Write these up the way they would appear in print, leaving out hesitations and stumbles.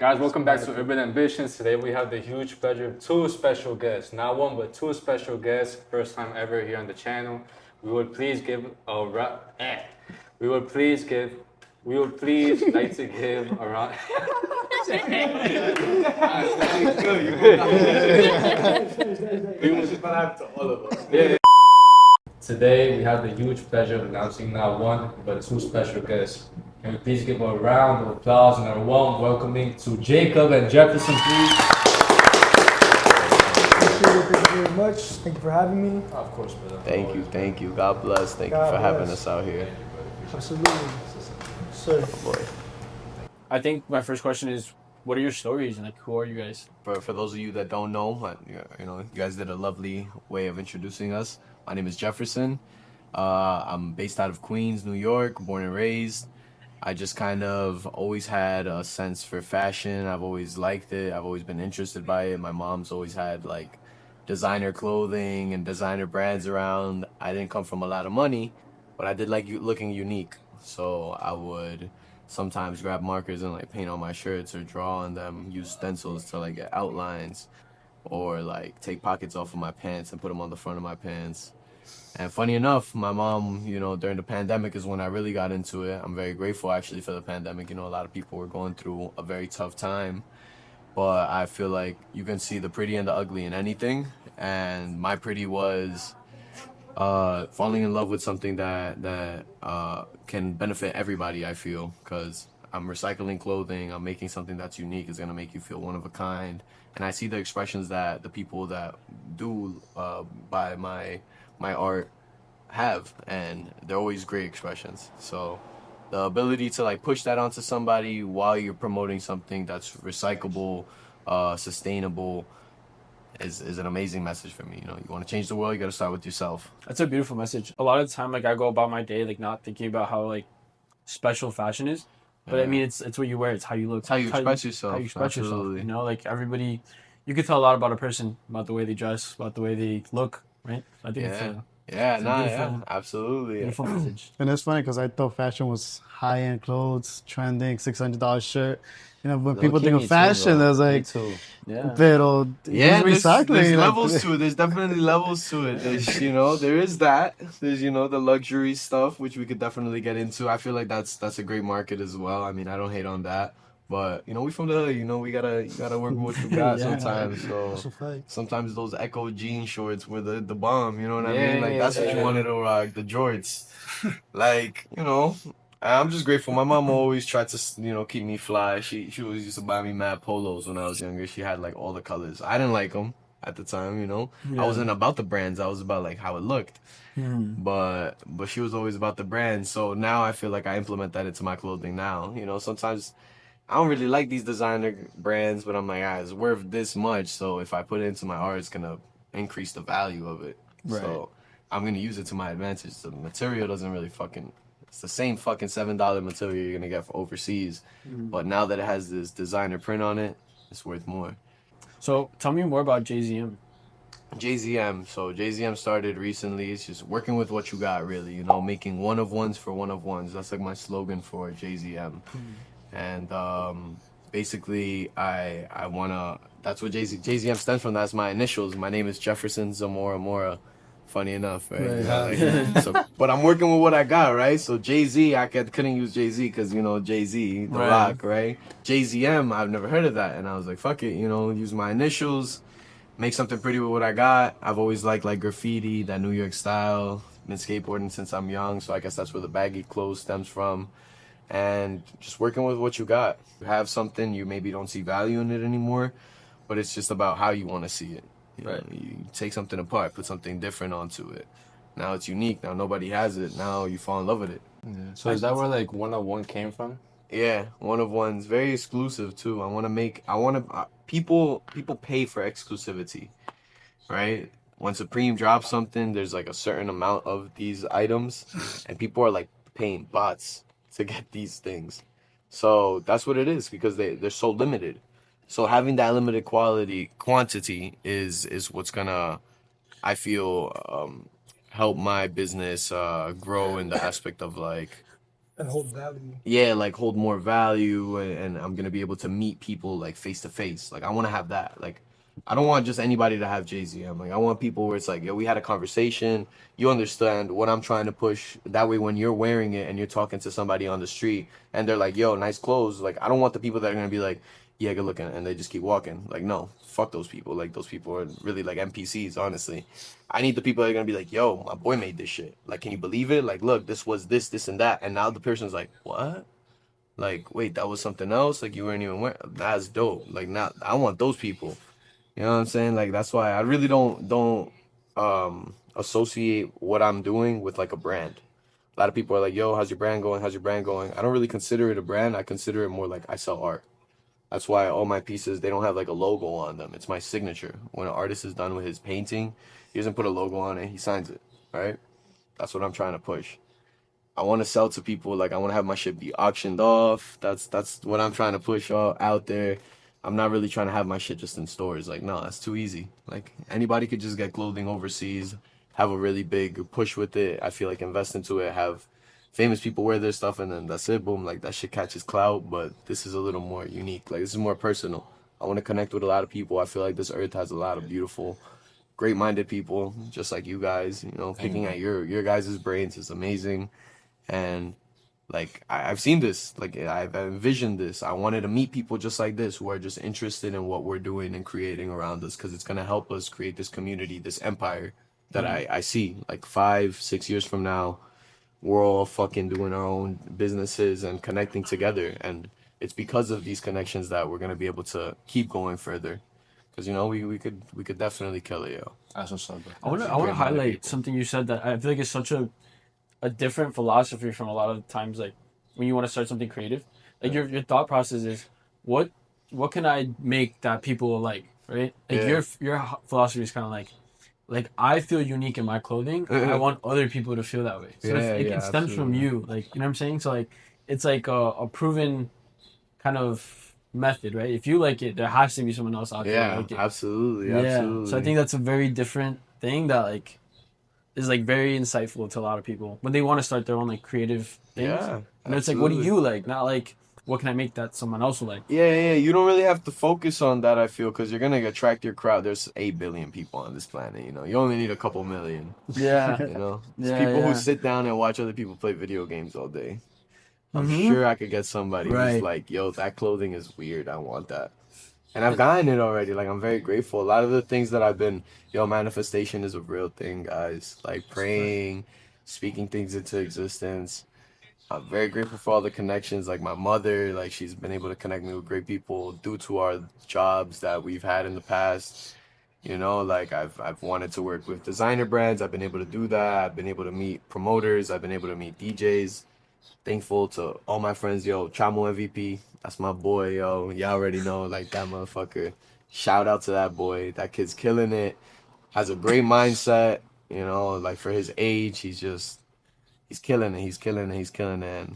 Guys, welcome back to Urban Ambitions. Today we have the huge pleasure of two special guests. Not one, but two special guests. First time ever here on the channel. We would please give a We would please like to give a round. Today we have the huge pleasure of announcing not one, but two special guests. Can we please give a round of applause and a warm welcoming to Jacob and Jefferson, please? Thank you very much. Thank you for having me. Of course, brother. Thank you. God bless. Thank you for having us out here. Absolutely. Sir. Boy. I think my first question is, what are your stories and like who are you guys? For those of you that don't know, you guys did a lovely way of introducing us. My name is Jefferson. I'm based out of Queens, New York, born and raised. I just kind of always had a sense for fashion. I've always liked it. I've always been interested by it. My mom's always had like designer clothing and designer brands around. I didn't come from a lot of money, but I did like looking unique. So I would sometimes grab markers and like paint on my shirts or draw on them, use stencils to like get outlines, or like take pockets off of my pants and put them on the front of my pants. And funny enough, my mom, during the pandemic is when I really got into it. I'm very grateful actually for the pandemic. A lot of people were going through a very tough time, but I feel like you can see the pretty and the ugly in anything. And my pretty was falling in love with something that can benefit everybody, I feel, because I'm recycling clothing. I'm making something that's unique. It's gonna make you feel one of a kind. And I see the expressions that the people that do buy my art have, and they're always great expressions. So the ability to like push that onto somebody while you're promoting something that's recyclable, sustainable, is an amazing message for me. You want to change the world, you got to start with yourself. That's a beautiful message. A lot of the time, like I go about my day, like not thinking about how like special fashion is, but I mean it's what you wear, it's how you look, It's how you express yourself. how you express Absolutely. yourself. Like everybody, you could tell a lot about a person about the way they dress, about the way they look, right? I think Absolutely. beautiful message. And it's funny because I thought fashion was high-end clothes, trending, $600 shirt. When people think of fashion, there's like, pero There's recycling. levels to it. There's definitely levels to it. There's, there is that. There's, the luxury stuff, which we could definitely get into. I feel like that's a great market as well. I mean, I don't hate on that. But, we from the hood, we gotta work with what you got sometimes. So sometimes those Echo jean shorts were the bomb, you know what I mean? Like, that's what you wanted to rock, the jorts. Like, I'm just grateful. My mom always tried to, keep me fly. She always used to buy me mad polos when I was younger. She had like all the colors. I didn't like them at the time, I wasn't about the brands. I was about like how it looked. But she was always about the brands. So now I feel like I implement that into my clothing now. Sometimes I don't really like these designer brands, but I'm like, it's worth this much. So if I put it into my art, it's gonna increase the value of it. Right. So I'm gonna use it to my advantage. The material doesn't really it's the same fucking $7 material you're gonna get for overseas. But now that it has this designer print on it, it's worth more. So tell me more about JZM. JZM. So JZM started recently. It's just working with what you got, really. Making one of ones for one of ones. That's like my slogan for JZM. And basically, I wanna. That's what JZM stands from. That's my initials. My name is Jefferson Zamora Mora. Funny enough, right? But I'm working with what I got, right? So Jay-Z, I couldn't use Jay-Z because, Jay-Z, The Rock, right? JZM, I've never heard of that. And I was like, fuck it, use my initials, make something pretty with what I got. I've always liked like graffiti, that New York style. Been skateboarding since I'm young, so I guess that's where the baggy clothes stems from. And just working with what you got. You have something, you maybe don't see value in it anymore, but it's just about how you want to see it. You take something apart, put something different onto it. Now it's unique. Now nobody has it. Now you fall in love with it. Yeah. So is that where like one-on-one came from? Yeah, one of one's very exclusive too. People pay for exclusivity, right? When Supreme drops something, there's like a certain amount of these items, and people are like paying bots to get these things. So that's what it is, because they're so limited. So having that limited quantity is what's gonna, I feel, help my business grow in the aspect of like And hold value. Yeah, like hold more value, and I'm gonna be able to meet people like face to face. Like I want to have that. Like I don't want just anybody to have Jay-Z. I'm like I want people where it's like, yo, we had a conversation. You understand what I'm trying to push. That way, when you're wearing it and you're talking to somebody on the street and they're like, yo, nice clothes. Like I don't want the people that are gonna be like, yeah, good looking, and they just keep walking. Like no, fuck those people. Like those people are really like NPCs, honestly. I need the people that are gonna be like, yo, my boy made this shit. Like, can you believe it? Like, look, this was this, and that. And now the person's like, what? Like, wait, that was something else? Like, you weren't even wearing. That's dope. Like, now I want those people. You know what I'm saying? Like, that's why I really don't associate what I'm doing with like a brand. A lot of people are like, yo, how's your brand going? How's your brand going? I don't really consider it a brand. I consider it more like I sell art. That's why all my pieces, they don't have like a logo on them. It's my signature. When an artist is done with his painting, he doesn't put a logo on it, he signs it, right? That's what I'm trying to push. I want to sell to people, like I want to have my shit be auctioned off. That's what I'm trying to push out there. I'm not really trying to have my shit just in stores. Like, no, that's too easy. Like anybody could just get clothing overseas, have a really big push with it. I feel like invest into it, have famous people wear their stuff, and then that's it. Boom, like that shit catches clout. But this is a little more unique. Like this is more personal. I want to connect with a lot of people. I feel like this earth has a lot of beautiful, great-minded people, just like you guys. You know, picking at your guys' brains is amazing, and like I've seen this, like I've envisioned this. I wanted to meet people just like this who are just interested in what we're doing and creating around us, because it's gonna help us create this community, this empire that I see. Like 5, 6 years from now, we're all fucking doing our own businesses and connecting together, and it's because of these connections that we're gonna be able to keep going further. Because you know we could definitely kill it, yo. That's what's up, bro. I want to highlight something you said that I feel like is such a different philosophy from a lot of times, like when you want to start something creative, like your thought process is what can I make that people will like, right? Like Yeah. your philosophy is kind of like I feel unique in my clothing. I want other people to feel that way. So it stems from absolutely. you, like you know what I'm saying. So like it's like a proven kind of method, right? If you like it, there has to be someone else out there that Yeah, like it. absolutely, Yeah. absolutely. So I think that's a very different thing that like is like very insightful to a lot of people when they want to start their own like creative things. Yeah, And it's like, what do absolutely. you like? Not like, what can I make that someone else will like? Yeah. You don't really have to focus on that, I feel, because you're gonna attract your crowd. There's 8 billion people on this planet, you know. You only need a couple million, Yeah. you know. It's Yeah, people who yeah. sit down and watch other people play video games all day. I'm Mm-hmm. sure I could get somebody who's Right. like, yo, that clothing is weird. I want that. And I've gotten it already. Like, I'm very grateful. A lot of the things that I've been, yo, manifestation is a real thing, guys. Like praying, speaking things into existence. I'm very grateful for all the connections. Like my mother, like she's been able to connect me with great people due to our jobs that we've had in the past. You know, like I've wanted to work with designer brands. I've been able to do that. I've been able to meet promoters. I've been able to meet DJs. Thankful to all my friends, yo. Chamo MVP, that's my boy, yo. Y'all already know, like that motherfucker. Shout out to that boy. That kid's killing it. Has a great mindset. You know, like for his age, he's killing it. He's killing it. He's killing it.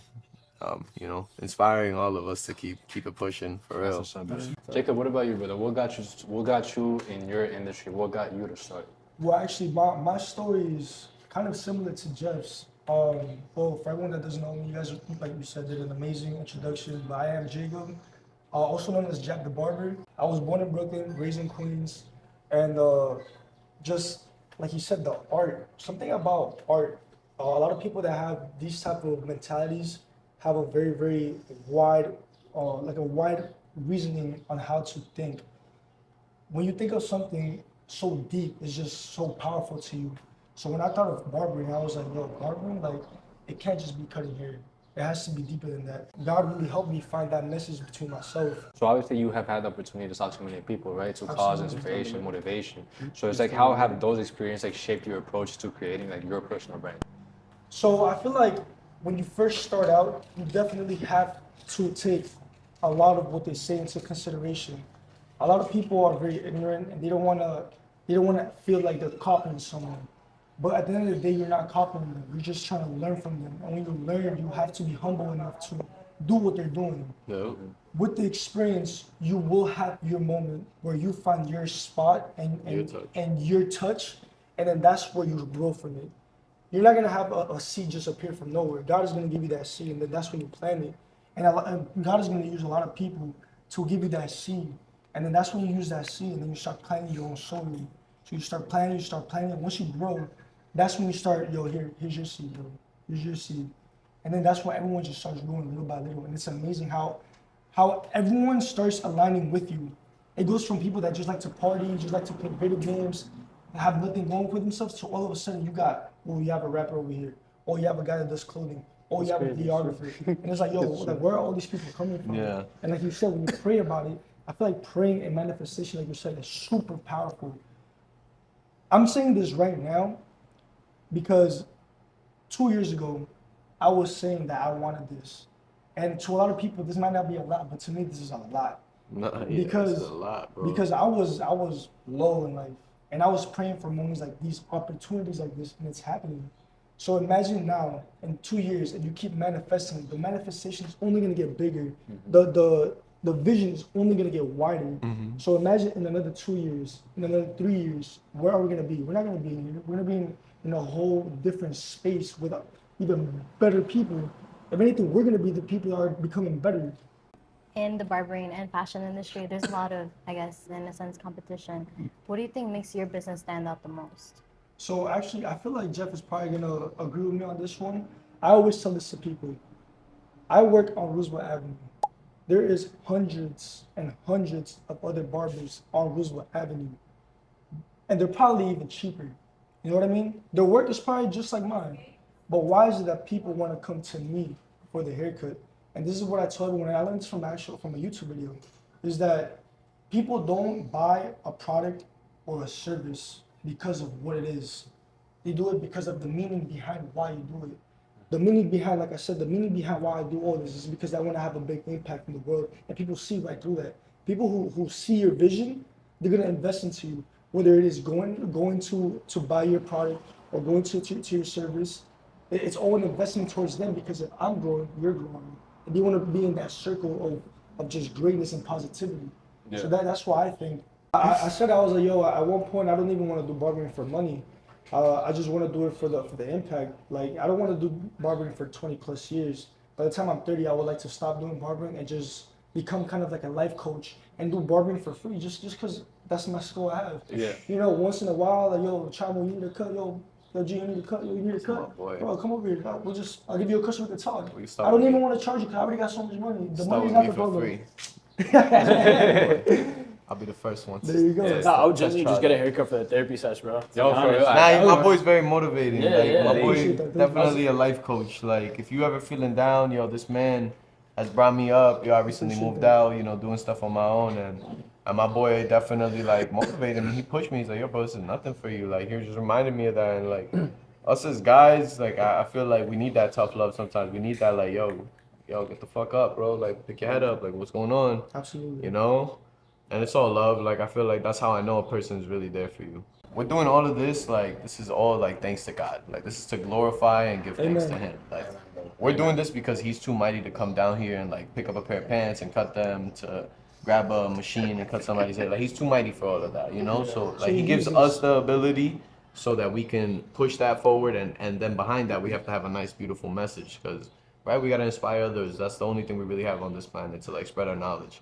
And you know, inspiring all of us to keep it pushing for That's real. what's up, bro. Jacob, what about you, brother? What got you in your industry? What got you to start? Well, actually, my story is kind of similar to Jeff's. Well, for everyone that doesn't know me, you guys, like you said, did an amazing introduction. But I am Jacob, also known as Jack the Barber. I was born in Brooklyn, raised in Queens, and just like you said, the art. Something about art. A lot of people that have these type of mentalities have a very, very wide, like a wide reasoning on how to think. When you think of something so deep, it's just so powerful to you. So when I thought of barbering, I was like, yo, barbering, like, it can't just be cutting hair. It has to be deeper than that. God really helped me find that message between myself. So obviously you have had the opportunity to talk to many people, right? To cause Absolutely. inspiration, motivation. So it's like, how have those experiences like shaped your approach to creating like your personal brand? So I feel like when you first start out, you definitely have to take a lot of what they say into consideration. A lot of people are very ignorant and they don't wanna feel like they're copying someone. But at the end of the day, you're not copying them. You're just trying to learn from them. And when you learn, you have to be humble enough to do what they're doing. No. With the experience, you will have your moment where you find your spot and Your touch. and your touch, and then that's where you grow from it. You're not gonna have a seed just appear from nowhere. God is gonna give you that seed, and then that's when you plant it. And God is gonna use a lot of people to give you that seed, and then that's when you use that seed, and then you start planting your own soil. So you start planting. Once you grow, that's when you start. Yo, here's your seed, yo. Here's your seed, and then that's when everyone just starts growing little by little. And it's amazing how everyone starts aligning with you. It goes from people that just like to party, just like to play video games, and have nothing going for themselves, to all of a sudden you have a rapper over here, or you have a guy that does clothing, or you have a videographer. And it's like, yo, like, where are all these people coming from? Yeah. And like you said, when you pray about it, I feel like praying and manifestation, like you said, is super powerful. I'm saying this right now because 2 years ago, I was saying that I wanted this. And to a lot of people, this might not be a lot, but to me, this is a lot. No, yeah, Because it's a lot, bro. because I was low in life, and I was praying for moments like these, opportunities like this, and it's happening. So imagine now in 2 years, and you keep manifesting, the manifestation is only gonna get bigger. The vision is only gonna get wider. So imagine in another 2 years, in another 3 years, where are we gonna be? We're not gonna be here. We're gonna be in a whole different space with even better people. If anything, we're gonna be the people that are becoming better. In the barbering and fashion industry, there's a lot of, I guess, in a sense, competition. What do you think makes your business stand out the most? So actually, I feel like Jeff is probably gonna agree with me on this one. I always tell this to people. I work on Roosevelt Avenue. There is hundreds and hundreds of other barbers on Roosevelt Avenue, and they're probably even cheaper. You know what I mean? Their work is probably just like mine, but why is it that people want to come to me for the haircut? And this is what I told everyone. I learned this from a YouTube video, is that people don't buy a product or a service because of what it is. They do it because of the meaning behind why you do it. The meaning behind, like I said, the meaning behind why I do all this is because I want to have a big impact in the world, and people see right through that. People who see your vision, they're gonna invest into you, whether it is going to buy your product or going to your service. It's all an investment towards them, because if I'm growing, you're growing, and they want to be in that circle of just greatness and positivity. Yeah. So that's why I think. I said, I was like, yo, at one point I don't even want to do barbering for money. I just want to do it for the impact. Like, I don't want to do barbering for 20 plus years. By the time I'm 30, I would like to stop doing barbering and just become kind of like a life coach and do barbering for free, just because that's my skill I have. Yeah. You know, once in a while, like, yo, Chamo, you need a cut, yo, G, you need a cut, yo, you need a cut. Bro, come over here. I'll give you a cut so we can talk. I don't even want to charge you because I already got so much money. The money's not the problem. I'll be the first one. There you go. Yeah, I would genuinely just get a haircut for the therapy session, bro. Yo, for real. Nah, my boy's very motivating. Yeah, like, yeah. my boy Appreciate that. definitely a life coach. Like, if you ever feeling down, yo, this man has brought me up. Yo, I recently moved out, you know, doing stuff on my own, and my boy definitely like motivated me. He pushed me. He's like, yo, bro, this is nothing for you. Like, he just reminded me of that. And like, us as guys, like, I feel like we need that tough love sometimes. We need that, like, yo, get the fuck up, bro. Like, pick your head up. Like, what's going on? Absolutely. You know? And it's all love. Like, I feel like that's how I know a person is really there for you. We're doing all of this, like, this is all, like, thanks to God. Like, this is to glorify and give thanks to Him. Like, we're doing this because He's too mighty to come down here and, like, pick up a pair of pants and cut them, to grab a machine and cut somebody's head. Like, He's too mighty for all of that, you know? So, like, He gives us the ability so that we can push that forward, and then behind that, we have to have a nice, beautiful message. Because, right, we got to inspire others. That's the only thing we really have on this planet, to, like, spread our knowledge.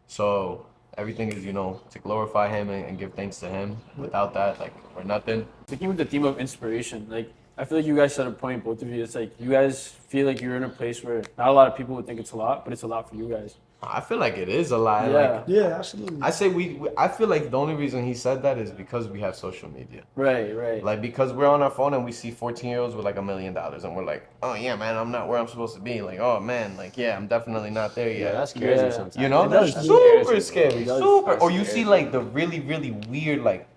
So everything is, you know, to glorify Him and give thanks to Him. Without that, like, we're nothing. Sticking with the theme of inspiration, like, I feel like you guys said a point, both of you. It's like you guys feel like you're in a place where not a lot of people would think it's a lot, but it's a lot for you guys. I feel like it is a lot. Yeah. Like, Yeah, absolutely. I say I feel like the only reason he said that is because we have social media. Right. Like, because we're on our phone and we see 14-years-olds with like $1 million and we're like, oh yeah, man, I'm not where I'm supposed to be. Like, oh man, like, yeah, I'm definitely not there yet. Yeah, that's crazy Yeah. sometimes. You know, that's That's super scary. It does. Super. That's Or you scary. see like the really, really weird, like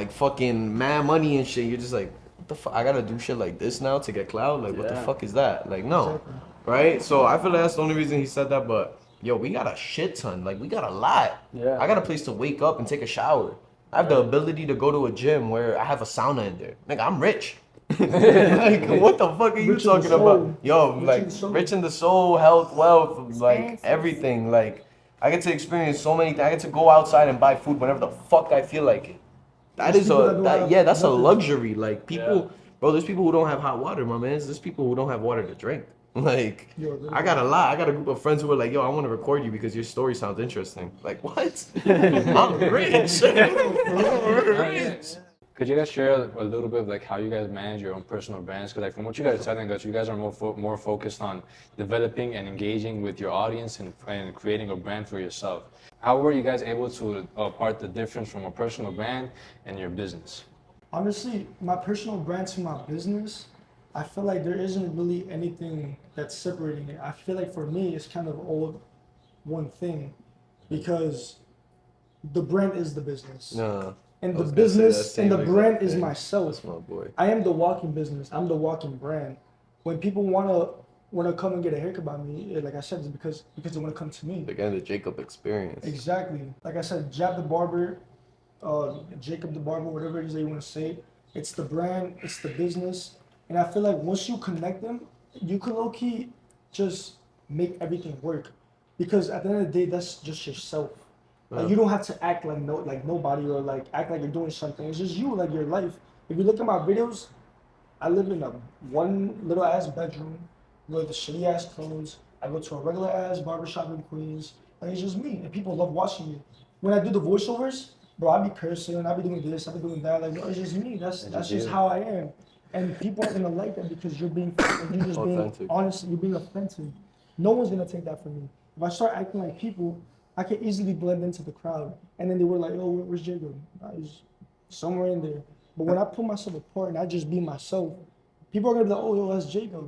fucking mad money and shit. You're just like, what the fuck? I gotta do shit like this now to get clout? Like, what the Yeah. fuck is that? Like, no. Right? So I feel like that's the only reason he said that, but yo, we got a shit ton. Like, we got a lot. Yeah. I got a place to wake up and take a shower. I have the ability to go to a gym where I have a sauna in there. Nigga, I'm rich. Like, what the fuck are you Rich in the talking soul. about? Yo, Rich like, in the soul. rich in the soul, health, wealth, like, Experiences. everything. Like, I get to experience so many things. I get to go outside and buy food whenever the fuck I feel like it. That There's is people that don't have that's a nothing. luxury. Like people, bro, there's people who don't have hot water, my man. There's people who don't have water to drink. Like, I got a lot. I got a group of friends who are like, yo, I want to record you because your story sounds interesting. Like, what? I'm rich. I'm rich. Could you guys share a little bit of like how you guys manage your own personal brands? Because like from what you guys are telling us, you guys are more focused on developing and engaging with your audience and creating a brand for yourself. How were you guys able to part the difference from a personal brand and your business? Honestly, my personal brand to my business, I feel like there isn't really anything that's separating it. I feel like for me, it's kind of all one thing because the brand is the business. No. And the business and the brand is thing. myself. That's my boy. I am the walking business. I'm the walking brand. When people wanna come and get a haircut by me, like I said, it's because they wanna come to me. Again, the Jacob experience. Exactly. Like I said, Jab the Barber, Jacob the Barber, whatever it is that you want to say. It's the brand, it's the business. And I feel like once you connect them, you can low-key just make everything work. Because at the end of the day, that's just yourself. Like, you don't have to act like nobody or like act like you're doing something. It's just you, like your life. If you look at my videos, I live in a one little ass bedroom with shitty ass clothes. I go to a regular ass barbershop in Queens. Like it's just me, and people love watching me. When I do the voiceovers, bro, I be cursing, I be doing this, I be doing that. Like, no, it's just me. That's just how I am. And people aren't gonna like that because you're being honest. You're being authentic. No one's gonna take that from me. If I start acting like people, I can easily blend into the crowd. And then they were like, oh, where's Jacob? He's somewhere in there. But when I put myself apart and I just be myself, people are gonna be like, oh, yo, that's Jacob. You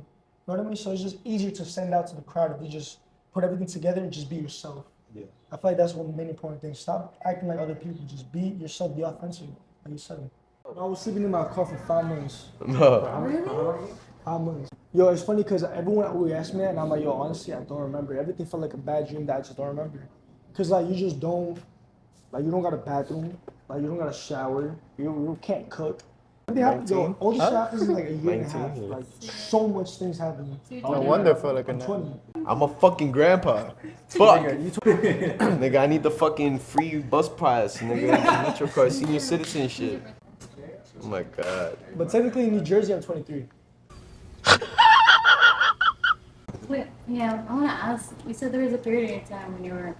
know what I mean? So it's just easier to stand out to the crowd if you just put everything together and just be yourself. Yeah. I feel like that's one of the main important things. Stop acting like other people. Just be yourself, be authentic, like you said. I was sleeping in my car for 5 months. Really? 5 months. Yo, it's funny because everyone always asks me that, and I'm like, yo, honestly, I don't remember. Everything felt like a bad dream that I just don't remember. Cause like you just don't, like you don't got a bathroom, like you don't got a shower, you can't cook. Yo, all this shit happens in like a year and a half. Like so much things happen. No wonder I felt like I'm 20. I'm a fucking grandpa. Fuck. Nigga, I need the fucking free bus pass, nigga. Metro card, senior citizenship. Oh my god. But technically in New Jersey, I'm 23. Wait, yeah, I want to ask. You said there was a period in time when you were,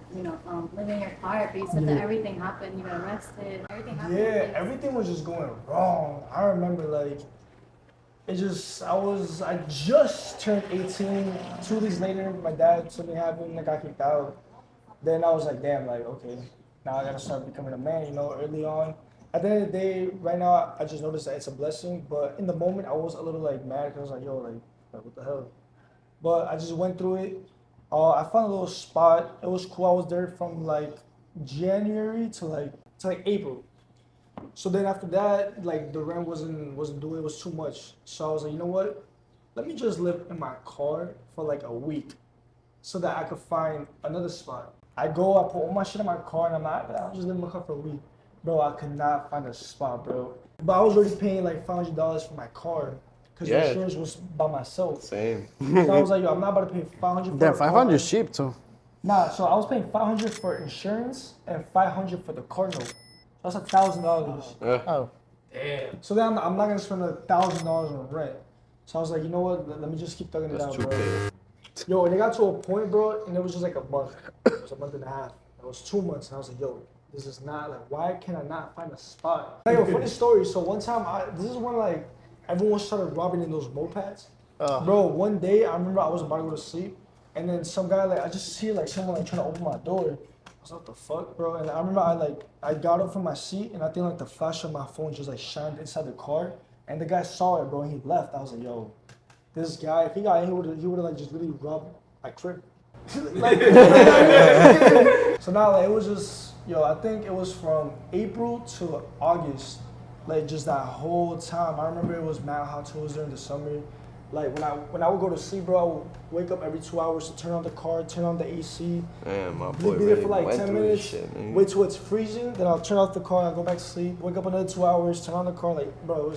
living in your car, but you said that everything happened. You got arrested. Everything happened. Yeah, everything was just going wrong. I remember like, I just turned 18. 2 weeks later, my dad, something happened. I got kicked out. Then I was like, damn, like okay, now I gotta start becoming a man. Early on. At the end of the day, right now, I just noticed that it's a blessing. But in the moment, I was a little like mad because I was like, yo, like what the hell. But I just went through it. I found a little spot. It was cool. I was there from like January to like April. So then after that, like the rent wasn't doing. It was too much. So I was like, you know what? Let me just live in my car for like a week, so that I could find another spot. I put all my shit in my car, and I'll just live in my car for a week. Bro, I could not find a spot, bro. But I was already paying like $500 for my car. Because the insurance was by myself. Same. So I was like, yo, I'm not about to pay $500 for Damn, 500 is cheap too. Nah, so I was paying $500 for insurance and $500 for the car note. That's $1,000. Oh. Damn. So then I'm not gonna spend $1,000 on rent. So I was like, you know what? Let me just keep thugging it out, bro. Yo, and it got to a point, bro, and it was just like a month. It was a month and a half. It was 2 months, and I was like, yo, this is not like, why can I not find a spot? Like a funny story. So one time, this is when like everyone started robbing in those mopeds. Bro, one day I remember I was about to go to sleep, and then some guy I just see like someone like trying to open my door. I was like, what the fuck, bro? And I remember I got up from my seat, and I think like the flash of my phone just like shined inside the car, and the guy saw it, bro, and he left. I was like, yo, this guy, if he got in, he would have like just literally robbed my crib. Like, so now like it was just, yo, I think it was from April to August. Like just that whole time, I remember it was mad hot too. It was during the summer. Like when I would go to sleep, bro, I would wake up every 2 hours to turn on the car, turn on the AC. Man, my boy be there for like 10 minutes. Shit, wait till it's freezing, then I'll turn off the car. I go back to sleep. Wake up another 2 hours, turn on the car. Like, bro,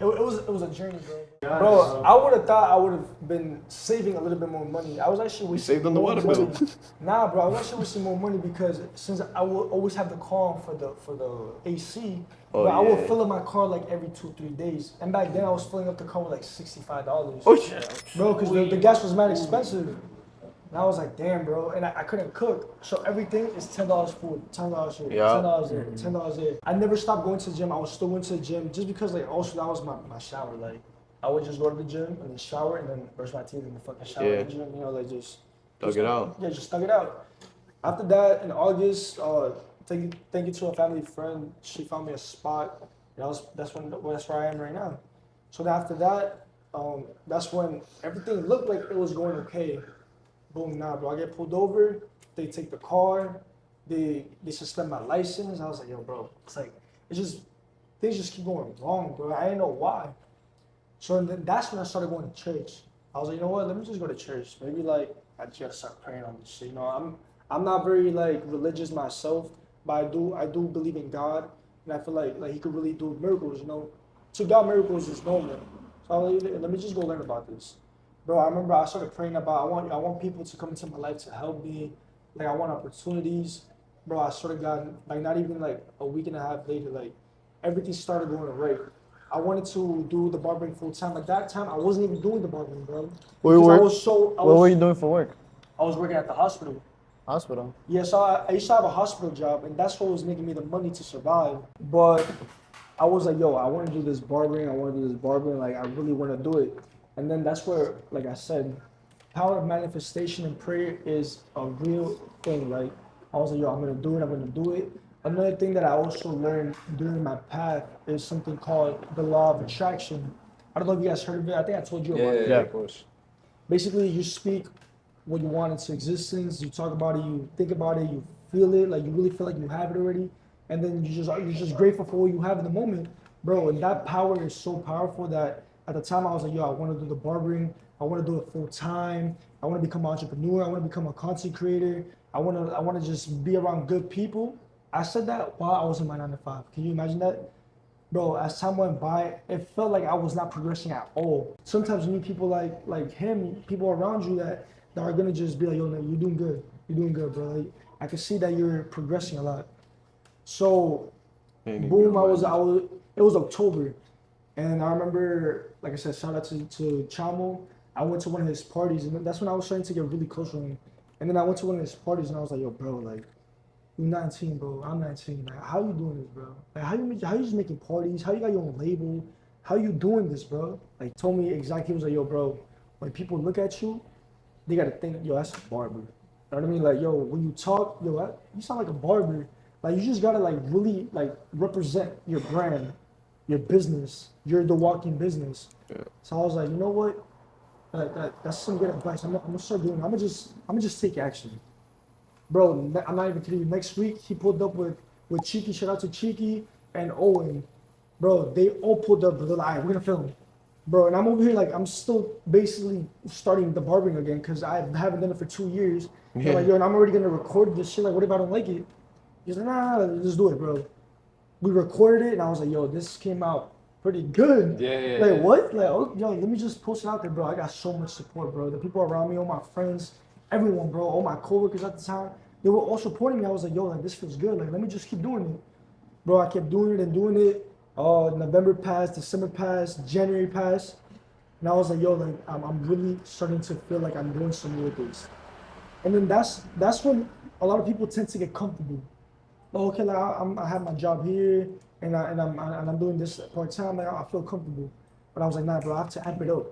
it was a journey, bro. Bro, I would have thought I would have been saving a little bit more money. I was actually wasting saved on the more water money. bill. Nah, bro, I was actually wasting more money because since I will always have the car on for the AC, Oh, but I would yeah. fill up my car like every 2-3 days. And back then I was filling up the car with like $65. Oh, yeah. Bro, because the gas was mad expensive. And I was like, damn, bro. And I couldn't cook. So everything is $10 food, $10 here, Yeah. $10 there, $10 there. I never stopped going to the gym. I was still going to the gym just because, like, also that was my shower. Like, I would just go to the gym and then shower and then brush my teeth in the fucking shower Yeah. in the gym. You know, like just Thug it out. Yeah, just thug it out. After that, in August, thank you to a family friend. She found me a spot. That's where I am right now. So then after that, that's when everything looked like it was going okay. Boom, nah, bro. I get pulled over. They take the car. They suspend my license. I was like, yo, bro. It's like things just keep going wrong, bro. I didn't know why. So then that's when I started going to church. I was like, you know what? Let me just go to church. Maybe like I just gotta start praying on this shit. You know, I'm not very like religious myself, but I do believe in God, and I feel like He could really do miracles. You know, to God miracles is normal. So I was like, let me just go learn about this. Bro, I remember I started praying about I want people to come into my life to help me. Like I want opportunities. Bro, I sort of got like not even like a week and a half later, like everything started going right. I wanted to do the barbering full time. At that time, I wasn't even doing the barbering, bro. Where Because what were you doing for work? I was working at the hospital. Hospital. Yeah, so I used to have a hospital job, and that's what was making me the money to survive. But I was like, yo, I want to do this barbering. Like, I really want to do it. And then that's where, like I said, power of manifestation and prayer is a real thing. Like, I was like, yo, I'm going to do it. Another thing that I also learned during my path is something called the law of attraction. I don't know if you guys heard of it. I think I told you about it. Yeah, of course. Basically, you speak what you want into existence. You talk about it. You think about it. You feel it. Like you really feel like you have it already. And then you're just grateful for what you have in the moment, bro. And that power is so powerful that at the time I was like, yo, I want to do the barbering. I want to do it full time. I want to become an entrepreneur. I want to become a content creator. I want to just be around good people. I said that while I was in my 9-to-5. Can you imagine that? Bro, as time went by, it felt like I was not progressing at all. Sometimes you need people like him, people around you that are gonna just be like, yo, man, you're doing good, bro. Like, I can see that you're progressing a lot. So, boom, it was October. And I remember, like I said, shout out to Chamo. I went to one of his parties, and that's when I was starting to get really close with him. And then I went to one of his parties, and I was like, yo, bro, like, you're 19, bro. I'm 19. Like, how you doing this, bro? Like, how you just making parties? How you got your own label? How you doing this, bro? Like, told me exactly. He was like, yo, bro, when people look at you, they gotta think, yo, that's a barber. You know what I mean? Like, yo, when you talk, yo, you sound like a barber. Like, you just gotta, like, really, like, represent your brand, your business. You're the walking business. Yeah. So I was like, you know what? That's some good advice. I'm gonna start doing it. I'm gonna just take action. Bro, I'm not even kidding you. Next week, he pulled up with Cheeky. Shout out to Cheeky and Owen. Bro, they all pulled up. They're like, all right, we're going to film. Bro, and I'm over here like, I'm still basically starting the barbering again because I haven't done it for 2 years. Yeah. They're like, yo, and I'm already going to record this shit. Like, what if I don't like it? He's like, nah, just do it, bro. We recorded it, and I was like, yo, this came out pretty good. Yeah. Like, what? Like, oh, yo, let me just post it out there, bro. I got so much support, bro. The people around me, all my friends, everyone, bro, all my coworkers at the time, they were all supporting me. I was like, yo, like, this feels good. Like, let me just keep doing it. Bro, I kept doing it and doing it. November passed, December passed, January passed. And I was like, yo, like, I'm really starting to feel like I'm doing something with this. And then that's when a lot of people tend to get comfortable. Oh, okay, like, I have my job here, and I'm doing this part time. Like, I feel comfortable. But I was like, nah, bro, I have to amp it up.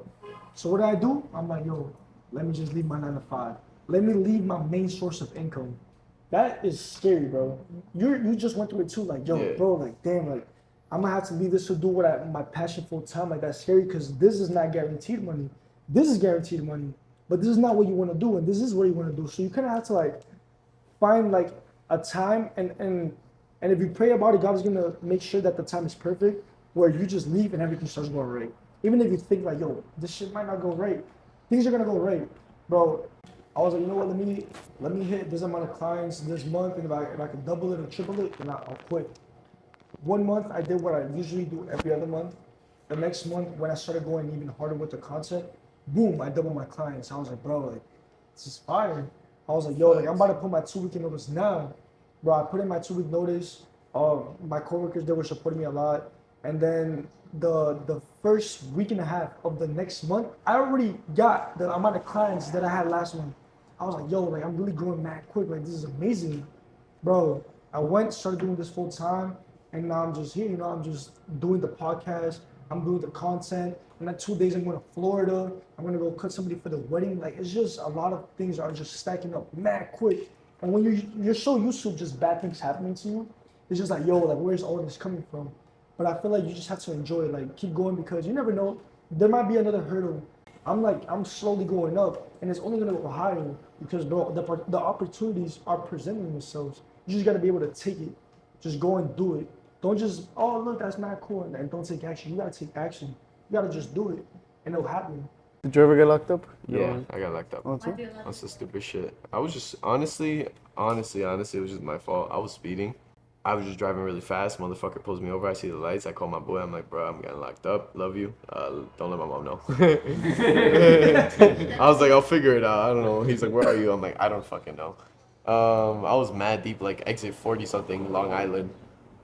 So what did I do? I'm like, yo, let me just leave my 9-to-5. Let me leave my main source of income. That is scary, bro. You just went through it too. Like, yo, Yeah. bro, like, damn, like, I'm gonna have to leave this to do my passion full time. Like, that's scary because this is not guaranteed money. This is guaranteed money, but this is not what you want to do, and this is what you want to do. So you kind of have to like find like a time, and if you pray about it, God is gonna make sure that the time is perfect, where you just leave and everything starts going right. Even if you think like, yo, this shit might not go right, things are gonna go right, bro. I was like, you know what? Let me hit this amount of clients this month, and if I can double it or triple it, then I'll quit. 1 month I did what I usually do every other month. the next month when I started going even harder with the content, boom, I doubled my clients. I was like, bro, like, this is fire. I was like, yo, like, I'm about to put my 2 week notice now. Bro, I put in my 2 week notice. My coworkers, they were supporting me a lot. And then the first week and a half of the next month, I already got the amount of clients that I had last month. I was like, yo, like, I'm really growing mad quick. Like, this is amazing. Bro, I started doing this full time, and now I'm just here, you know, I'm just doing the podcast, I'm doing the content. In like 2 days, I'm going to Florida. I'm going to go cut somebody for the wedding. Like, it's just a lot of things are just stacking up mad quick. And when you're so used to just bad things happening to you, it's just like, yo, like, where's all this coming from? But I feel like you just have to enjoy it, like, keep going, because you never know, there might be another hurdle. I'm slowly going up, and it's only gonna go higher because the opportunities are presenting themselves. You just gotta be able to take it. Just go and do it. Don't just, oh, look, that's not cool, and don't take action. You gotta take action. You gotta just do it, and it'll happen. Did you ever get locked up? Yeah, I got locked up. Oh, too? On some stupid shit. I was just honestly, it was just my fault. I was speeding. I was just driving really fast. Motherfucker pulls me over. I see the lights. I call my boy. I'm like, bro, I'm getting locked up. Love you. Don't let my mom know. I was like, I'll figure it out. I don't know. He's like, where are you? I'm like, I don't fucking know. I was mad deep, like exit 40 something, Long Island.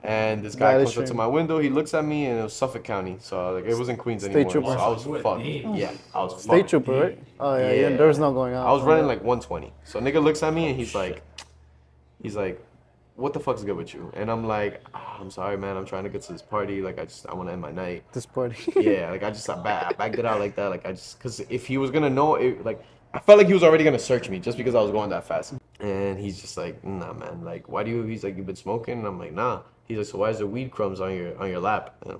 And this guy comes up to my window. He looks at me, and it was Suffolk County. So like, it wasn't Queens anymore. Trooper. So I was fucked. Yeah, I was fucked. State trooper, right? Oh yeah. There was no going out. I was running like 120. So nigga looks at me, and he's like, what the fuck's good with you? And I'm like, I'm sorry, man. I'm trying to get to this party. Like, I want to end my night. This party. Yeah, like, I backed it out like that. Like, because if he was going to know, I felt like he was already going to search me just because I was going that fast. And he's just like, nah, man. Like, he's like, you been smoking? And I'm like, nah. He's like, so why is there weed crumbs on your lap? And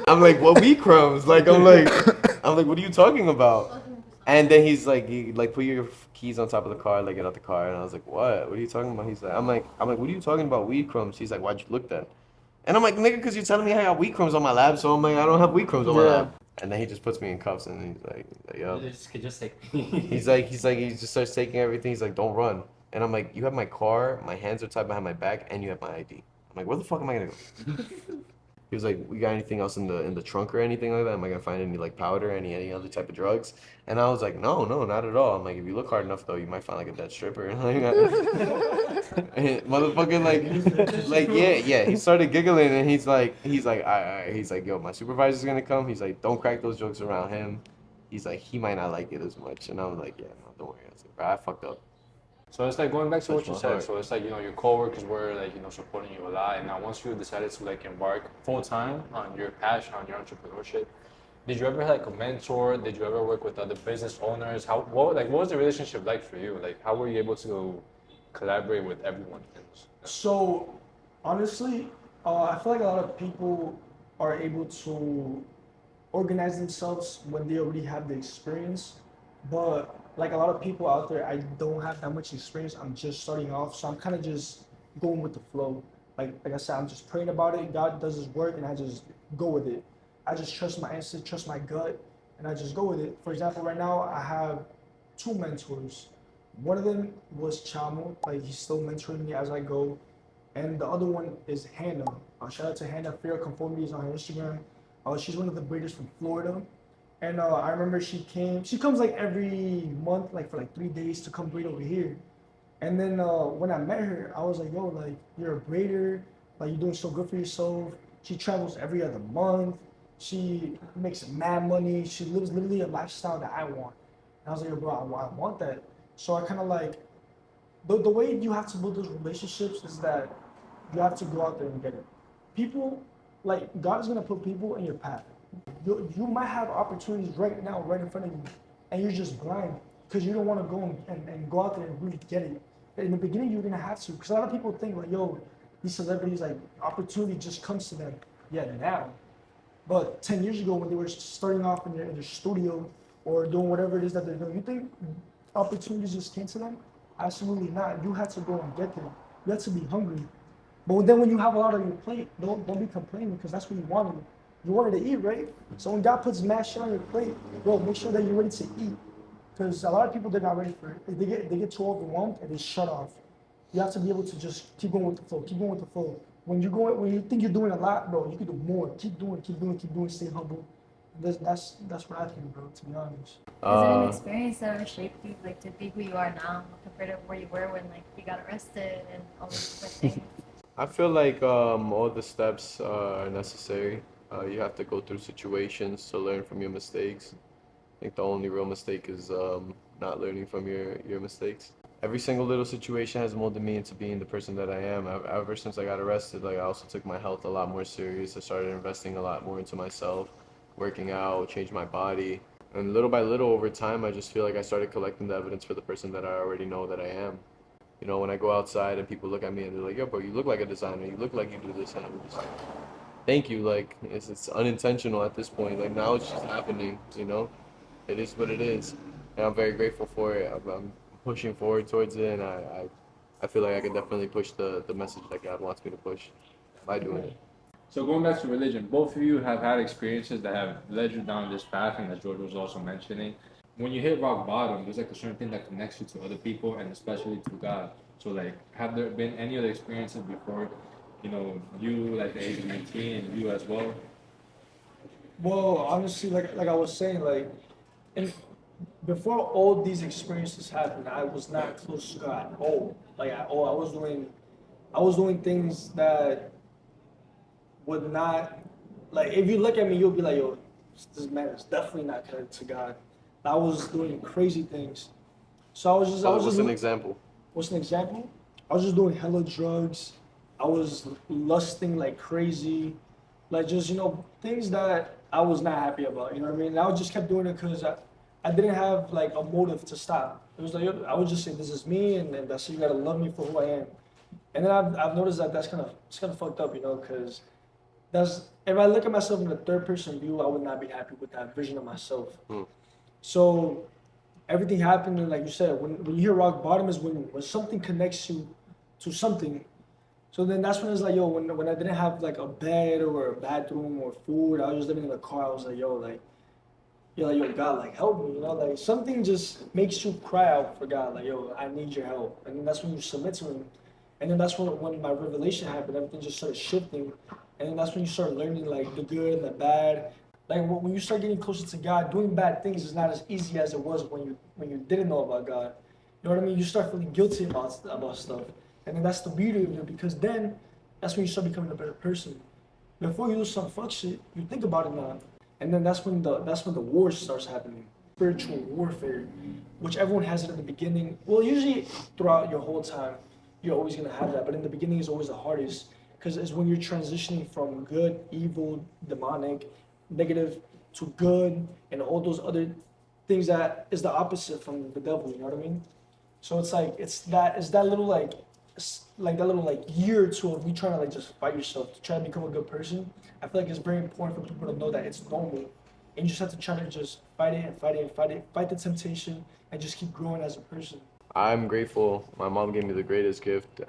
I'm like, what weed crumbs? Like, I'm like, what are you talking about? And then he's like, put your keys on top of the car, like, get out the car. And I was like, what? What are you talking about? He's like, I'm like, what are you talking about, weed crumbs? He's like, why'd you look that? And I'm like, nigga, because you're telling me I got weed crumbs on my lap. So I'm like, I don't have weed crumbs on my lap. And then he just puts me in cuffs, and he's like, yo. Just take he just starts taking everything. He's like, don't run. And I'm like, you have my car, my hands are tied behind my back, and you have my ID. I'm like, where the fuck am I gonna go? He was like, we got anything else in the trunk or anything like that? Am I gonna find any like powder, any other type of drugs? And I was like, no, not at all. I'm like, if you look hard enough though, you might find like a dead stripper. And motherfucker, like yeah. He started giggling, and he's like, yo, my supervisor's gonna come. He's like, don't crack those jokes around him. He's like, he might not like it as much. And I was like, yeah, no, don't worry. I was like, bro, I fucked up. So it's like going back to what you said. So it's like, you know, your coworkers were like, you know, supporting you a lot. And now once you decided to like embark full time on your passion, on your entrepreneurship, did you ever have like a mentor? Did you ever work with other business owners? What was the relationship like for you? Like, how were you able to collaborate with everyone? So honestly, I feel like a lot of people are able to organize themselves when they already have the experience, but like a lot of people out there, I don't have that much experience. I'm just starting off, so I'm kind of just going with the flow. Like I said, I'm just praying about it. God does His work, and I just go with it. I just trust my instinct, trust my gut, and I just go with it. For example, right now I have 2 mentors. One of them was Chamo, like he's still mentoring me as I go, and the other one is Hannah. Shout out to Hannah. Fear of Conformity is on her Instagram. She's one of the breeders from Florida. And I remember she comes like every month, like for like 3 days to come breed over here. And then when I met her, I was like, yo, like, you're a breeder, like, you're doing so good for yourself. She travels every other month. She makes mad money. She lives literally a lifestyle that I want. And I was like, yo, bro, I want that. So I kind of like, the way you have to build those relationships is that you have to go out there and get it. People, like, God is going to put people in your path. You might have opportunities right now, right in front of you, and you're just blind because you don't want to go and go out there and really get it. In the beginning, you're going to have to, because a lot of people think like, yo, these celebrities, like, opportunity just comes to them. Yeah, now. But 10 years ago, when they were starting off in their studio or doing whatever it is that they're doing, you think opportunities just came to them? Absolutely not. You had to go and get them. You had to be hungry. But then when you have a lot on your plate, don't be complaining, because that's what you wanted. You wanted to eat, right? So when God puts mad shit on your plate, bro, make sure that you're ready to eat. Because a lot of people, they're not ready for it. They get too overwhelmed and they shut off. You have to be able to just keep going with the flow, keep going with the flow. when you think you're doing a lot, bro, you can do more. Keep doing. Stay humble. That's what I think, bro. To be honest. Is it an experience that ever shaped you, like, to be who you are now compared to where you were when, like, you got arrested and all these different things? I feel like all the steps are necessary. You have to go through situations to learn from your mistakes. I think the only real mistake is not learning from your mistakes. Every single little situation has molded me into being the person that I am. Ever since I got arrested, like I also took my health a lot more serious. I started investing a lot more into myself, working out, changed my body. And little by little over time, I just feel like I started collecting the evidence for the person that I already know that I am. You know, when I go outside and people look at me and they're like, yo, bro, you look like a designer. You look like you do this. And I'm just like, thank you. Like, it's unintentional at this point. Like, now it's just happening, you know? It is what it is. And I'm very grateful for it. I'm pushing forward towards it. And I feel like I can definitely push the message that God wants me to push by doing it. So going back to religion, both of you have had experiences that have led you down this path, and that George was also mentioning. When you hit rock bottom, there's like a certain thing that connects you to other people and especially to God. So like, have there been any other experiences before, you know, you like the age of 19 and you as well? Well, honestly, like I was saying, like, and before all these experiences happened, I was not close to God at all. Like at all, I was doing things that would not, like, if you look at me, you'll be like, yo, this man is definitely not connected to God. I was doing crazy things. So I was What's just an example? What's an example? I was just doing hella drugs. I was lusting like crazy, like just things that I was not happy about. You know what I mean? And I just kept doing it because I didn't have like a motive to stop. It was like I would just say this is me, and that's you gotta love me for who I am. And then I've noticed that it's kind of fucked up, because that's if I look at myself in a third person view, I would not be happy with that vision of myself. So everything happened, and like you said, when you hear rock bottom is when something connects you to something. So then that's when it's like, yo, when I didn't have like a bed or a bathroom or food, I was just living in a car. I was like, yo, like, you're like, yo, God, like, help me, like something just makes you cry out for God, like, yo, I need your help. And then that's when you submit to Him. And then that's when my revelation happened. Everything just started shifting. And then that's when you start learning like the good and the bad. Like when you start getting closer to God, doing bad things is not as easy as it was when you didn't know about God. You know what I mean? You start feeling guilty about stuff. And then that's the beauty of it, because then that's when you start becoming a better person. Before you do some fuck shit, you think about it now. And then that's when the war starts happening. Spiritual warfare, which everyone has it in the beginning. Well, usually throughout your whole time, you're always gonna have that. But in the beginning is always the hardest, because it's when you're transitioning from good, evil, demonic, negative to good, and all those other things that is the opposite from the devil. You know what I mean? So it's like it's that little year or two of you trying to like just fight yourself to try to become a good person. I feel like it's very important for people to know that it's normal, and you just have to try to just fight it and fight it and fight it, fight the temptation, and just keep growing as a person. I'm grateful. My mom gave me the greatest gift.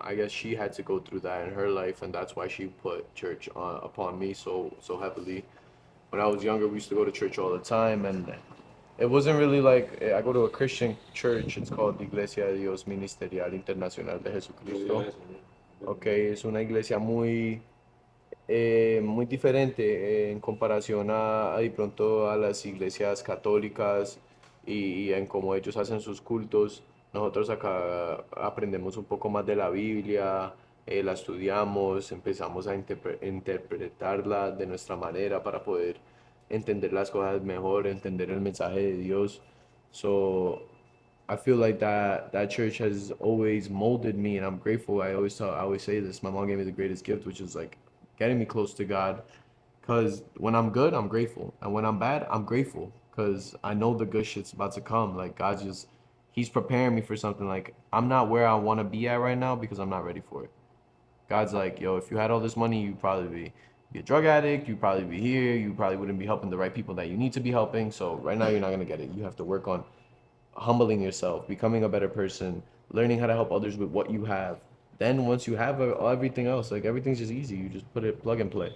I guess she had to go through that in her life, and that's why she put church upon me so heavily. When I was younger, we used to go to church all the time, and it wasn't really like I go to a Christian church. It's called Iglesia de Dios Ministerial Internacional de Jesucristo. Okay, es una iglesia muy diferente en comparación de pronto a las iglesias católicas y en cómo ellos hacen sus cultos. Nosotros acá aprendemos un poco más de la Biblia, la estudiamos, empezamos a interpretarla de nuestra manera para poder entender las cosas mejor, entender el mensaje de Dios. So I feel like that church has always molded me, and I'm grateful. I always say this. My mom gave me the greatest gift, which is like getting me close to God. Because when I'm good, I'm grateful, and when I'm bad, I'm grateful. Because I know the good shit's about to come. Like He's preparing me for something. Like I'm not where I want to be at right now because I'm not ready for it. God's like, yo, if you had all this money, you'd probably be a drug addict. You'd probably be here. You probably wouldn't be helping the right people that you need to be helping. So right now, you're not gonna get it. You have to work on humbling yourself, becoming a better person, learning how to help others with what you have. Then once you have everything else, like everything's just easy. You just plug and play.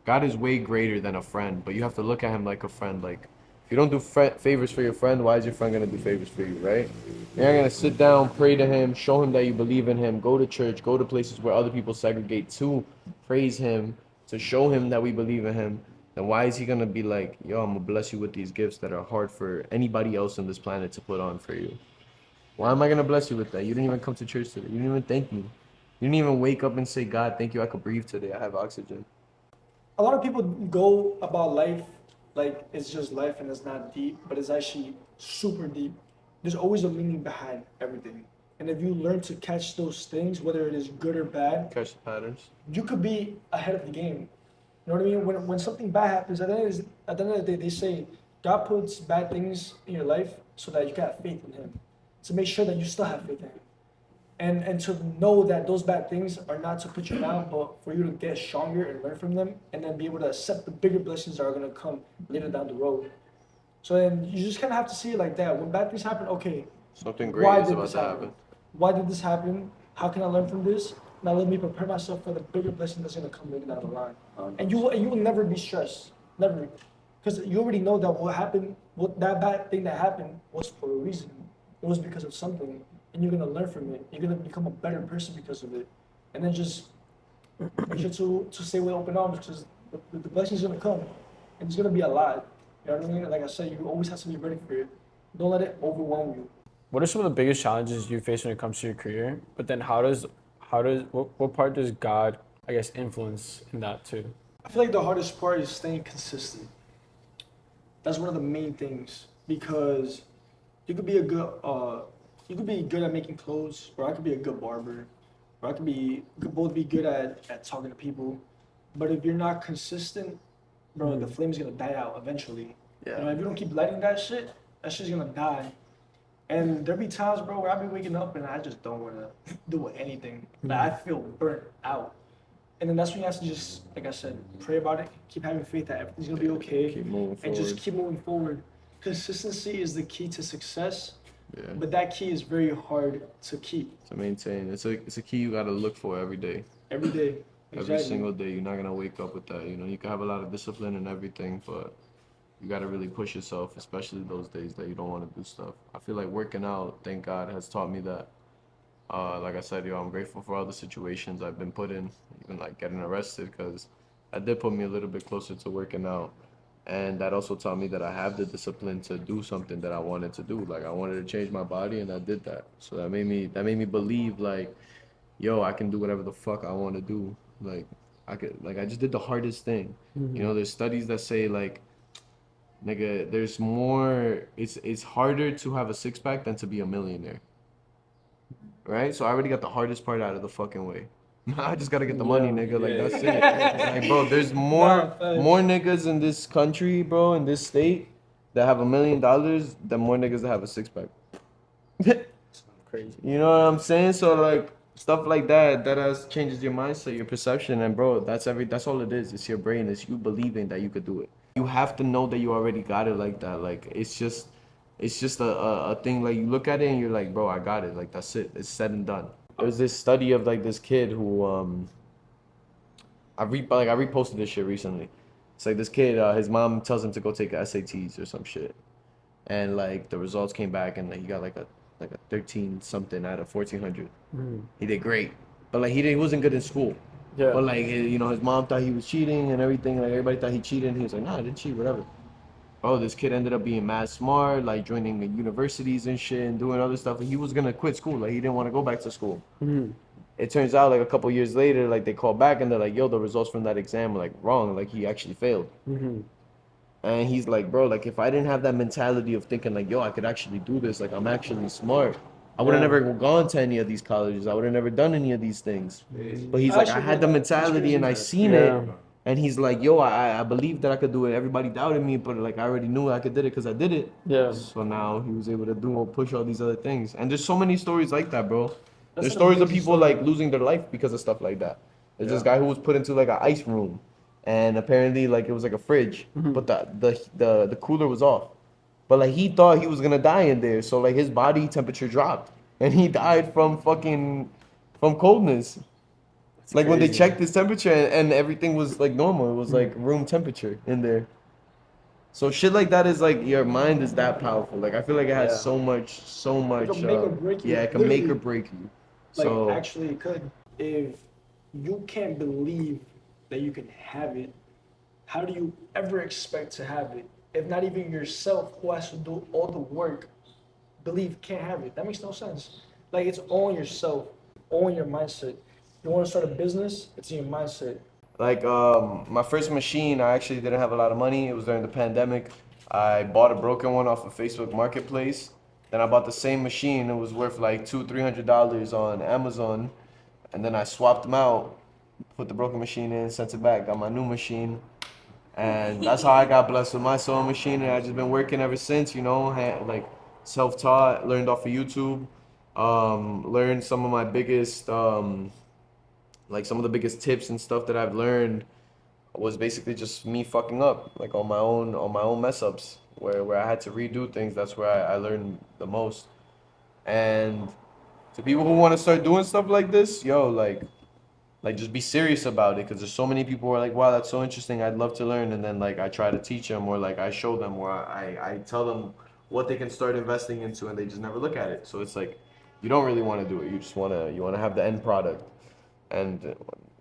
God is way greater than a friend, but you have to look at Him like a friend. Like if you don't do favors for your friend, why is your friend gonna do favors for you, right? You're not gonna sit down, pray to him, show him that you believe in him, go to church, go to places where other people segregate to praise him, to show him that we believe in him. Then why is he gonna be like, yo, I'm gonna bless you with these gifts that are hard for anybody else on this planet to put on for you? Why am I gonna bless you with that? You didn't even come to church today. You didn't even thank me. You didn't even wake up and say, God, thank you, I could breathe today. I have oxygen. A lot of people go about life like it's just life and it's not deep, but it's actually super deep. There's always a meaning behind everything. And if you learn to catch those things, whether it is good or bad, Catch the patterns. you could be ahead of the game. You know what I mean? When something bad happens, at the end of the day, they say God puts bad things in your life so that you can have faith in Him, to make sure that you still have faith in Him. And to know that those bad things are not to put you down, but for you to get stronger and learn from them, and then be able to accept the bigger blessings that are going to come later down the road. So then you just kind of have to see it like that. When bad things happen, okay, Something great is about to happen. why did this happen? How can I learn from this? Now let me prepare myself for the bigger blessing that's going to come later down the line. And you will never be stressed, never, because you already know that what happened, what that bad thing that happened was for a reason. It was because of something, and you're gonna learn from it. You're gonna become a better person because of it, and then just make sure to stay with open arms, because the blessing's gonna come, and it's gonna be a lot. You know what I mean? Like I said, you always have to be ready for it. Don't let it overwhelm you. What are some of the biggest challenges you face when it comes to your career? But then what part does God, I guess, influence in that too? I feel like the hardest part is staying consistent. That's one of the main things, because you could be you could be good at making clothes, or I could be a good barber, or we could both be good at talking to people. But if you're not consistent, bro, the flame's gonna die out eventually. Yeah. You know, if you don't keep lighting that shit's gonna die. And there be times, bro, where I be waking up and I just don't wanna do anything. Like, I feel burnt out. And then that's when you have to just, like I said, pray about it, keep having faith that everything's gonna be okay, Keep moving and just forward. keep moving forward. Consistency is the key to success, Yeah. but that key is very hard to keep To maintain. It's a key you gotta look for every day. every day. Every single day. You're not gonna wake up with that. You know, you can have a lot of discipline and everything, but you gotta really push yourself, especially those days that you don't want to do stuff. I feel like working out, thank God, has taught me that. Like I said, I'm grateful for all the situations I've been put in, even like getting arrested, because that did put me a little bit closer to working out. And that also taught me that I have the discipline to do something that I wanted to do. Like I wanted to change my body, and I did that. So that made me believe, like, yo, I can do whatever the fuck I want to do. Like I just did the hardest thing. You know, there's studies that say, like, nigga, there's more. It's harder to have a six pack than to be a millionaire. Right? So I already got the hardest part out of the fucking way. I just gotta get the money, nigga. Like, that's it. Like, bro, there's more niggas in this country, bro, in this state, that have $1 million than more niggas that have a six pack. Crazy. You know what I'm saying? So, like, stuff like that changes your mindset, your perception, and bro, that's all it is. It's your brain. It's you believing that you could do it. You have to know that you already got it like that. Like, it's just a thing. Like, you look at it and you're like, bro, I got it. Like, that's it. It's said and done. There's this study of like this kid who I reposted this shit recently. It's like this kid, his mom tells him to go take SATs or some shit, and like the results came back and like, he got like a 13 something out of 1400. He did great, but like he wasn't good in school. Yeah. But like, you know, his mom thought he was cheating and everything. Like, everybody thought he cheated, and he was like, nah, I didn't cheat, whatever. Oh, this kid ended up being mad smart, like joining the universities and shit and doing other stuff. And he was gonna quit school, like he didn't want to go back to school. It turns out like a couple years later, like they called back and they're like, yo, the results from that exam were like wrong, like he actually failed. And he's like, bro, like if I didn't have that mentality of thinking like, yo, I could actually do this, like I'm actually smart, I would have never gone to any of these colleges. I would have never done any of these things. But he's like, I had the mentality and I seen it. And he's like, yo, I believed that I could do it. Everybody doubted me, but like I already knew I could do it because I did it. Yeah. So now he was able to push all these other things. And there's so many stories like that, bro. That's There's an stories of amazing people story. like losing their life because of stuff like that. There's this guy who was put into like an ice room, and apparently like it was like a fridge, but the cooler was off. But like he thought he was gonna die in there, so like his body temperature dropped, and he died from coldness. Like when they checked his temperature and everything was like normal, it was like room temperature in there. So shit like that is like your mind is that powerful. Like I feel like it has so much. It can make or break you. Yeah, it can make or Literally. break you. Like, So actually, it could. If you can't believe that you can have it, how do you ever expect to have it? If not even yourself, who has to do all the work, believe can't have it. That makes no sense. Like, it's all in yourself, all in your mindset. You want to start a business, it's in your mindset. like my first machine, I actually didn't have a lot of money. It was during the pandemic. I bought a broken one off of Facebook Marketplace. Then I bought the same machine. It was worth like $200-300 on Amazon. And then I swapped them out, put the broken machine in, sent it back, got my new machine. And that's how I got blessed with my sewing machine. And I've just been working ever since, you know, like self-taught, learned off of YouTube, learned some of my biggest, like some of the biggest tips and stuff that I've learned was basically just me fucking up, like on my own mess ups, where I had to redo things. That's where I learned the most. And to people who want to start doing stuff like this, yo, like just be serious about it, because there's so many people who are like, wow, that's so interesting, I'd love to learn, and then like I try to teach them, or like I show them, or I tell them what they can start investing into, and they just never look at it. So it's like you don't really want to do it, you just want to have the end product. And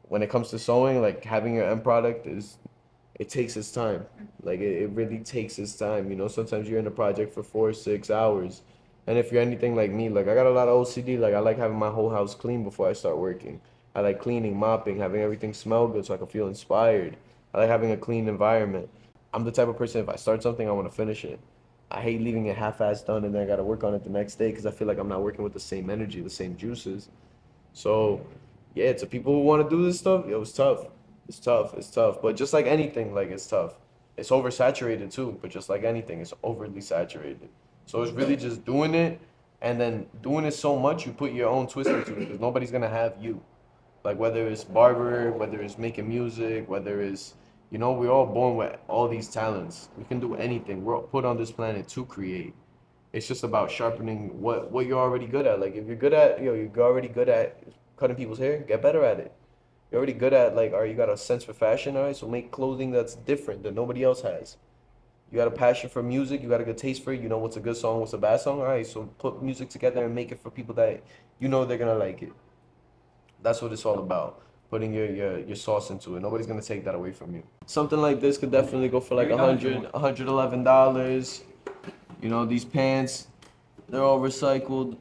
when it comes to sewing, like having your end product it takes its time. Like it really takes its time. You know, sometimes you're in a project for 4 or 6 hours. And if you're anything like me, like I got a lot of OCD, like I like having my whole house clean before I start working. I like cleaning, mopping, having everything smell good so I can feel inspired. I like having a clean environment. I'm the type of person, if I start something, I want to finish it. I hate leaving it half-assed done and then I got to work on it the next day because I feel like I'm not working with the same energy, the same juices. So, yeah, to people who want to do this stuff, yo, it's tough. It's tough. It's tough. But just like anything, like it's tough. It's oversaturated too, but just like anything, it's overly saturated. So it's really just doing it, and then doing it so much, you put your own twist into it because nobody's gonna have you. Like whether it's barber, whether it's making music, whether it's, you know, we're all born with all these talents. We can do anything. We're put on this planet to create. It's just about sharpening what you're already good at. Like if you're good at, you're already good at cutting people's hair, get better at it. You're already good at, like, all right, you got a sense for fashion, all right, so make clothing that's different that nobody else has. You got a passion for music, you got a good taste for it, you know what's a good song, what's a bad song, all right, so put music together and make it for people that you know they're gonna like it. That's what it's all about. Putting your sauce into it. Nobody's gonna take that away from you. Something like this could definitely go for like $111. You know, these pants, they're all recycled.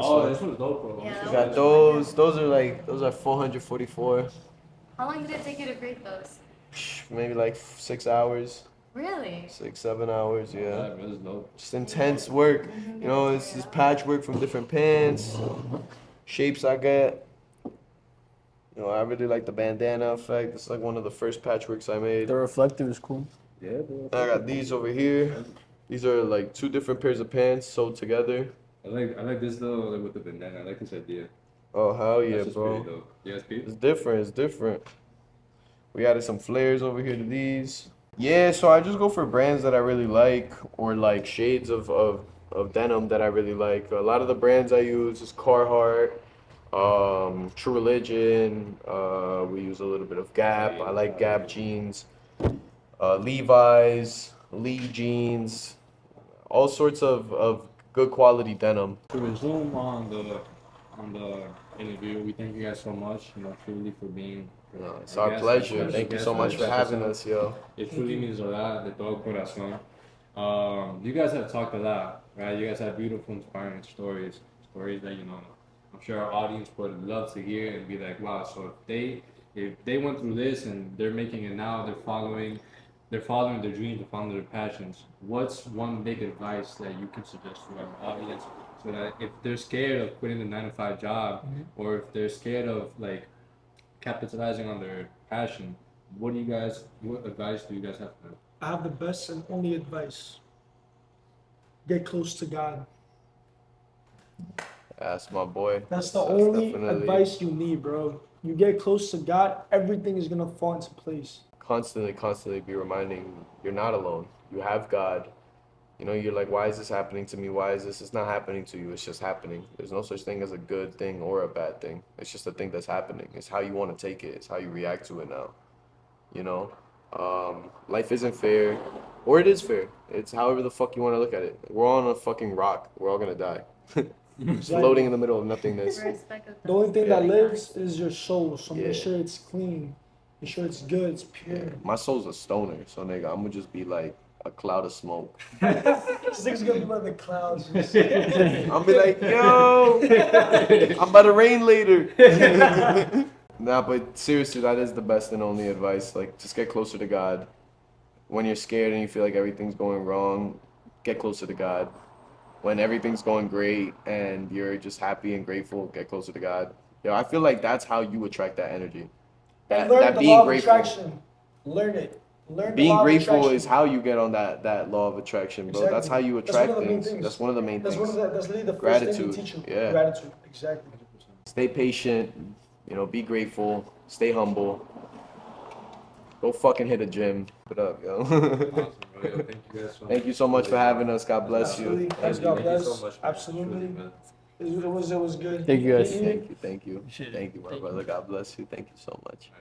Oh, this one's dope, bro. Yeah, You that got those. Those are 444. How long did it take you to braid those? Maybe like 6 hours, Really? 6, 7 hours. Yeah. Yeah, bro, this is dope. Just intense work. You know, it's just patchwork from different pants, shapes I get. You know, I really like the bandana effect. It's like one of the first patchworks I made. The reflective is cool. Yeah, bro. I got these over here. These are like 2 different pairs of pants sewed together. I like this though, like with the bandana. I like this idea. Oh hell yeah, That's just bro! pretty dope. Yeah, it's Pete? It's different. It's different. We added some flares over here to these. Yeah, so I just go for brands that I really like, or like shades of denim that I really like. A lot of the brands I use is Carhartt, True Religion. We use a little bit of Gap. I like Gap jeans. Levi's, Lee jeans, all sorts of good quality denim. To resume on the interview, we thank you guys so much, truly for being. It's our pleasure. Thank you so much for having us, yo. It truly means a lot, de todo corazón. You guys have talked a lot, right? You guys have beautiful, inspiring stories that, I'm sure our audience would love to hear and be like, wow, so if they went through this and they're making it now, they're following their dreams, they're following their passions. What's one big advice that you can suggest to our audience so that if they're scared of quitting the 9-to-5 job, or if they're scared of like capitalizing on their passion, what advice do you guys have for them? I have the best and only advice. Get close to God. That's my boy. That's the only definitely- advice you need, bro. You get close to God, everything is gonna fall into place. Constantly be reminding you're not alone. You have God. You're like, why is this happening to me? Why is this? It's not happening to you. It's just happening. There's no such thing as a good thing or a bad thing. It's just a thing that's happening. It's how you want to take it. It's how you react to it now. Life isn't fair, or it is fair. It's however the fuck you want to look at it. We're all on a fucking rock. We're all gonna die. Floating in the middle of nothingness. The only thing Yeah. that lives is your soul, so Yeah. make sure it's clean. Make sure it's good, it's pure. Yeah. My soul's a stoner, so nigga, I'm gonna just be like a cloud of smoke. This nigga's gonna be like the clouds. I'll be like, yo, I'm about to rain later. Nah, but seriously, that is the best and only advice. Like, just get closer to God. When you're scared and you feel like everything's going wrong, get closer to God. When everything's going great and you're just happy and grateful, get closer to God. Yo, I feel like that's how you attract that energy. And learn That the being law of grateful. attraction. Learn it. Learn the Being law of grateful attraction. is how you get on that law of attraction, bro. That's how Exactly. you That's one attract of the main things. things. That's one of the main That's things. that's literally the first thing Gratitude. they teach you. Yeah. Gratitude. Exactly. Stay patient, be grateful, stay humble. Go fucking hit a gym. Put up, yo. Awesome, bro. Yo, thank you guys so much. Thank you so much for having us. God bless Absolutely. you. Thanks, Thank God you bless. so much, man. Absolutely. Truly, man. It was good. Thank you, guys. Thank you. Appreciate it. Thank you, my brother. God bless you. Thank you so much.